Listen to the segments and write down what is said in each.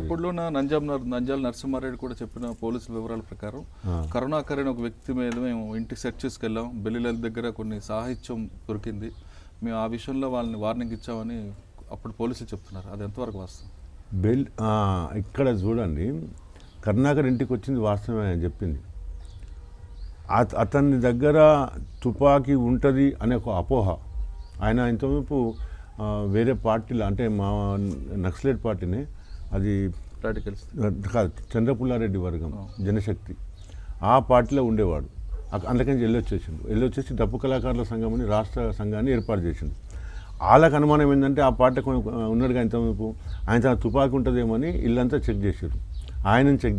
అప్పుడులో నంజాల నరసింహారెడ్డి కూడా చెప్పిన పోలీసుల వివరాల ప్రకారం కరుణాకర్ అనే ఒక వ్యక్తి మీద మేము ఇంటికి సెర్చ్ చేసుకెళ్ళాం, బెల్లిల దగ్గర కొన్ని సాహిత్యం దొరికింది, మేము ఆ విషయంలో వాళ్ళని వార్నింగ్ ఇచ్చామని అప్పుడు పోలీసులు చెప్తున్నారు. అది ఎంతవరకు వాస్తవం? ఇక్కడ చూడండి, కరుణాకర్ ఇంటికి వచ్చింది వాస్తవమే అని చెప్పింది. అతని దగ్గర తుపాకీ ఉంటుంది అనే ఒక అపోహ. ఆయన ఇంతవరకు వేరే పార్టీలో, అంటే మా నక్సలైట్ పార్టీని, అది కాదు, చంద్రపుల్లారెడ్డి వర్గం, జనశక్తి, ఆ పార్టీలో ఉండేవాడు. అందుకని వెళ్ళొచ్చేసి డప్పు కళాకారుల సంఘం అని రాష్ట్ర సంఘాన్ని ఏర్పాటు చేసిండు. వాళ్ళకి అనుమానం ఏంటంటే ఆ పార్టీ ఉన్నాడు కానీ ఇంతవరకు ఆయన తుపాకీ ఉంటుందేమో అని ఇల్లంతా చెక్ చేశారు. ఆయనని చెక్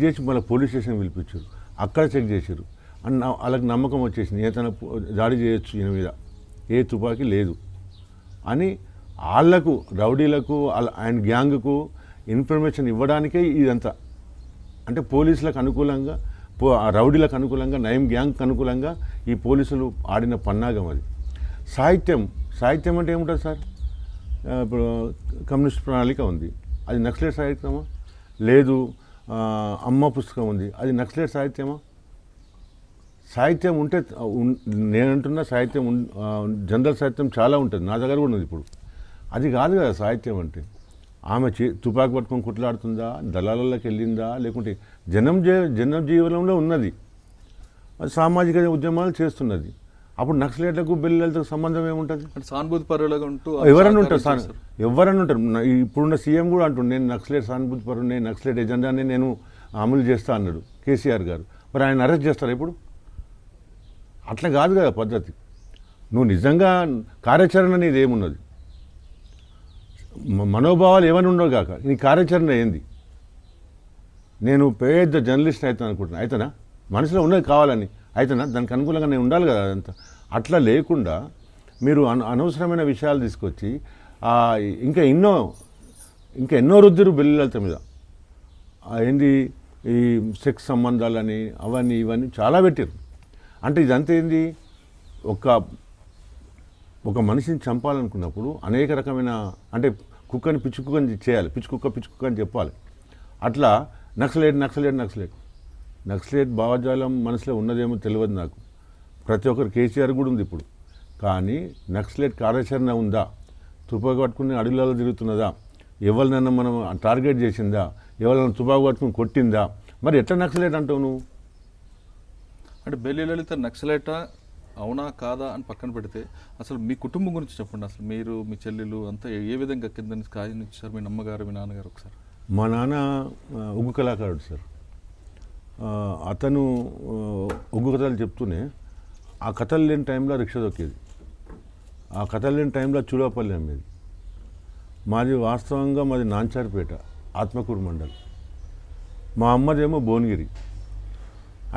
చేసి మళ్ళీ పోలీస్ స్టేషన్ పిలిపించారు. అక్కడ చెక్ చేశారు. వాళ్ళకి నమ్మకం వచ్చేసింది, ఏదైనా దాడి చేయొచ్చు ఈయన మీద, ఏ తుపాకీ లేదు అని. వాళ్ళకు, రౌడీలకు, ఆయన గ్యాంగ్కు ఇన్ఫర్మేషన్ ఇవ్వడానికే ఇదంతా. అంటే పోలీసులకు అనుకూలంగా, రౌడీలకు అనుకూలంగా, నయం గ్యాంగ్కి అనుకూలంగా ఈ పోలీసులు ఆడిన పన్నాగం అది. సాహిత్యం అంటే ఏముంటుంది సార్? ఇప్పుడు కమ్యూనిస్ట్ ప్రణాళిక ఉంది, అది నక్సలైట్ సాహిత్యమా? లేదు. అమ్మ పుస్తకం ఉంది, అది నక్సలైట్ సాహిత్యమా? సాహిత్యం ఉంటే, నేనంటున్నా సాహిత్యం, జనరల్ సాహిత్యం చాలా ఉంటుంది, నా దగ్గర కూడా ఉంది. ఇప్పుడు అది కాదు కదా సాహిత్యం అంటే. ఆమె తుపాకీ పట్టుకొని కుట్లాడుతుందా, దళాలలోకి వెళ్ళిందా, లేకుంటే జనం జీవనంలో ఉన్నది, అది సామాజిక ఉద్యమాలు చేస్తున్నది. అప్పుడు నక్సలైట్లకు బెల్లిలతో సంబంధం ఏముంటుంది? సానుభూతి పరులుగా ఉంటూ ఎవరన్నా ఉంటారు. ఇప్పుడున్న సీఎం కూడా అంటుండే, నేను నక్సలైట్ సానుభూతి పరుడు, నేను నక్సలైట్ ఎజెండాని నేను అమలు చేస్తా అన్నాడు కేసీఆర్ గారు. మరి ఆయన అరెస్ట్ చేస్తారా ఇప్పుడు? అట్లా కాదు కదా పద్ధతి. నువ్వు నిజంగా కార్యాచరణ అనేది ఏమున్నది? మనోభావాలు ఏమైనా ఉండవు కాక నీ కార్యాచరణ ఏంది? నేను పెద్ద జర్నలిస్ట్ అవుతాను అనుకుంటున్నా, అయితేనా? మనసులో ఉన్నది కావాలని అయితేనా? దానికి అనుకూలంగా నేను ఉండాలి కదా. అదంతా అట్లా లేకుండా మీరు అనవసరమైన విషయాలు తీసుకొచ్చి ఇంకా ఎన్నో రుద్దురు బెల్లిలత మీద ఏంది ఈ సెక్స్ సంబంధాలని అవన్నీ ఇవన్నీ చాలా పెట్టారు. అంటే ఇదంతా ఏంది? ఒక మనిషిని చంపాలనుకున్నప్పుడు అనేక రకమైన, అంటే కుక్కని పిచ్చి కుక్కని చేయాలి, పిచ్చి కుక్క అని చెప్పాలి. అట్లా నక్సలైట్ భావజాలం మనసులో ఉన్నదేమో తెలియదు నాకు. ప్రతి ఒక్కరు కేసీఆర్ కూడా ఉంది ఇప్పుడు. కానీ నక్సలైట్ కార్యాచరణ ఉందా? తుపాకు పట్టుకుని అడవులలో తిరుగుతున్నదా? ఎవరినైనా మనం టార్గెట్ చేసిందా? ఎవరైనా తుపాకు పట్టుకుని కొట్టిందా? మరి ఎట్లా నక్సలైట్ అంటావు నువ్వు? అంటే బెల్లి లలిత నక్సలైటా అవునా కాదా అని పక్కన పెడితే అసలు మీ కుటుంబం గురించి చెప్పండి. అసలు మీరు, మీ చెల్లెలు అంతా ఏ విధంగా కింద నుంచి కాయనిచ్చారు? మీ అమ్మగారు, మీ నాన్నగారు ఒకసారి. మా నాన్న ఉగ్గు కళాకారుడు సార్. అతను ఉగ్గు కథలు చెప్తూనే ఆ కథలు లేని టైంలో రిక్షా దొక్కేది, ఆ కథలు లేని టైంలో చూడపల్లి అమ్మేది. మాది వాస్తవంగా నాంచారిపేట, ఆత్మకూరు మండలం. మా అమ్మదేమో భువనగిరి.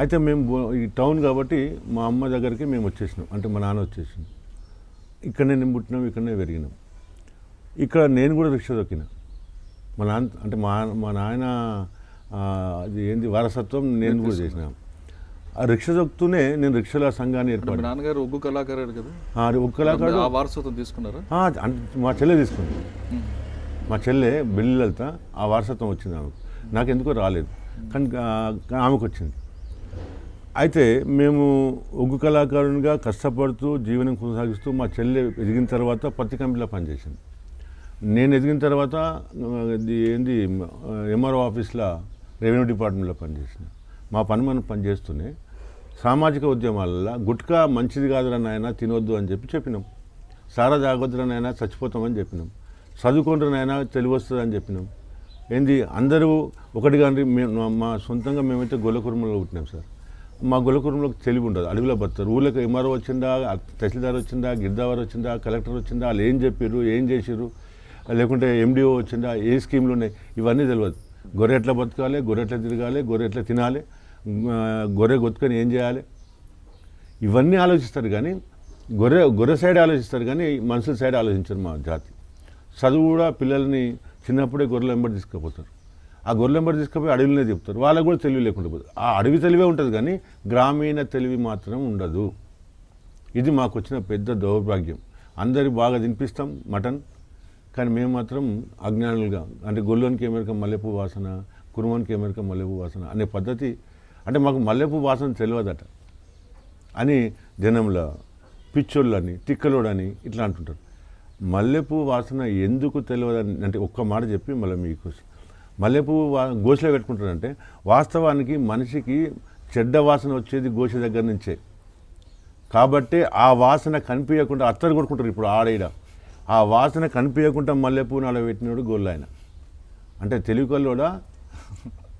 అయితే మేము ఈ టౌన్ కాబట్టి మా అమ్మ దగ్గరికి మేము వచ్చేసినాం, అంటే మా నాన్న వచ్చేసినాం. ఇక్కడనే నేను పుట్టినాం, ఇక్కడనే పెరిగినాం. ఇక్కడ నేను కూడా రిక్షా దొక్కిన. మా నాన్న, అంటే మా నాయన అది ఏంది వారసత్వం నేను కూడా చేసిన. ఆ రిక్షా దొక్కుతూనే నేను రిక్షాల సంఘాన్ని ఏర్పడి. నాన్నగారు ఒగ్గు కళాకారుడు కదా? ఒగ్గు కళాకారుడు. ఆ వారసత్వం తీసుకున్నారా? అంటే మా చెల్లె తీసుకుంది. మా చెల్లె బెల్లి లలిత ఆ వారసత్వం వచ్చింది ఆమెకు. నాకు ఎందుకో రాలేదు, కానీ ఆమెకు వచ్చింది. అయితే మేము ఒగ్గు కళాకారునిగా కష్టపడుతూ జీవనం కొనసాగిస్తూ, మా చెల్లె ఎదిగిన తర్వాత పత్తి కంపెనీలో పనిచేసింది. నేను ఎదిగిన తర్వాత ఏంది ఎంఆర్ఓ ఆఫీస్లో రెవెన్యూ డిపార్ట్మెంట్లో పనిచేసిన. మా మనం పనిచేస్తూనే సామాజిక ఉద్యమాలలో గుట్కా మంచిది కాదురా నాయన, తినొద్దు అని చెప్పినాం. సారా తాగొద్దురా నాయన, చచ్చిపోతామని చెప్పినాం. చదువుకుంటారు నాయన, తెలివి వస్తుంది అని చెప్పినాం. ఏంది అందరూ ఒకటి కానీ మా సొంతంగా మేమైతే గొల్లకుర్మలో పుట్టినాం సార్. మా గొల్లకుర్మలోకి తెలివి ఉండదు, అడవిలో బతారు. ఊళ్ళకి ఎంఆర్ఓ వచ్చిందా, తహసీల్దార్ వచ్చిందా, గిర్దావారు వచ్చిందా, కలెక్టర్ వచ్చిందా, వాళ్ళు ఏం చెప్పారు, ఏం చేసారు, లేకుంటే ఎండిఓ వచ్చిందా, ఏ స్కీమ్లు ఉన్నాయి, ఇవన్నీ తెలియదు. గొర్రె ఎట్లా బతకాలి, గొర్రె ఎట్లా తిరగాలి, గొర్రె ఎట్లా తినాలి, గొర్రె గొత్తుకొని ఏం చేయాలి, ఇవన్నీ ఆలోచిస్తారు. కానీ గొర్రె సైడ్ ఆలోచిస్తారు, కానీ మనుషుల సైడ్ ఆలోచించారు మా జాతి. చదువు కూడా పిల్లల్ని చిన్నప్పుడే గొర్రెల వెంబడి తీసుకుపోతారు. ఆ గొర్రెల వెంబడి తీసుకుపోయి అడవిలోనే చెప్తారు. వాళ్ళకు కూడా తెలివి లేకుండా పోతుంది. ఆ అడవి తెలివే ఉంటుంది, కానీ గ్రామీణ తెలివి మాత్రం ఉండదు. ఇది మాకు వచ్చిన పెద్ద దౌర్భాగ్యం. అందరికి బాగా తినిపిస్తాం, మటన్ కానీ మేము మాత్రం అజ్ఞానులుగా, అంటే గొల్లోనికి ఎమెరిక మల్లెపూ వాసన, కురుమనికి ఎమెరిక మల్లెపూ వాసన అనే పద్ధతి, అంటే మాకు మల్లెపూ వాసన తెలియదట అని జనంలో పిచ్చోళ్ళని, తిక్కలోడని ఇట్లా అంటుంటారు. మల్లెపూ వాసన ఎందుకు తెలియదని అంటే ఒక్క మాట చెప్పి మళ్ళీ మీకు మల్లెపూ గోషలో పెట్టుకుంటారంటే వాస్తవానికి మనిషికి చెడ్డ వాసన వచ్చేది గోష దగ్గర నుంచే. కాబట్టి ఆ వాసన కనిపించకుండా అత్తరు కొట్టుకుంటారు. ఇప్పుడు ఆడేడ ఆ వాసన కనిపించకుండా మల్లెపూ నాలో పెట్టినాడు గోళ్ళు ఆయన. అంటే తెలివికల్లోడా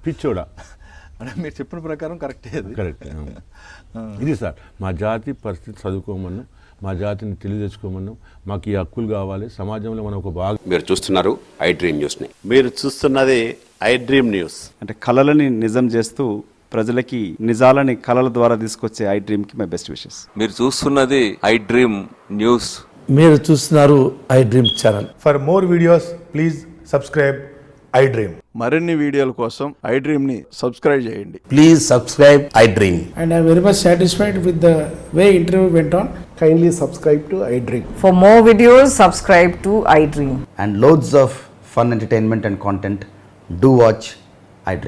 పిచ్చోడా? అంటే మీరు చెప్పిన ప్రకారం కరెక్టే అది. కరెక్ట్. ఇది సార్ మా జాతి పరిస్థితి చదువుకోమన్నాం, మా జాతిని తెలియజేసుకోమన్నాం, మాకు ఈ హక్కులు కావాలి, సమాజంలో మనం ఒక భాగం. మీరు చూస్తున్నారు ఐ డ్రీమ్ న్యూస్ని. మీరు చూస్తున్నది ఐ డ్రీమ్ న్యూస్. అంటే కళలని నిజం చేస్తూ ప్రజలకి నిజాలని కళల ద్వారా తీసుకొచ్చే ఐ డ్రీమ్కి మై బెస్ట్ విషెస్. మీరు చూస్తున్నది ఐ డ్రీమ్ న్యూస్. మీరు చూస్తున్నారు I dream channel. For more videos, please subscribe I Dream. మరిన్ని వీడియోల కోసం ఐ డ్రీమ్ని సబ్స్క్రైబ్ చేయండి. Please subscribe I dream. And I'm very much satisfied with the way interview went on. Kindly subscribe to I Dream. For more videos, subscribe to iDream. And loads of fun entertainment and content. Do watch iDream.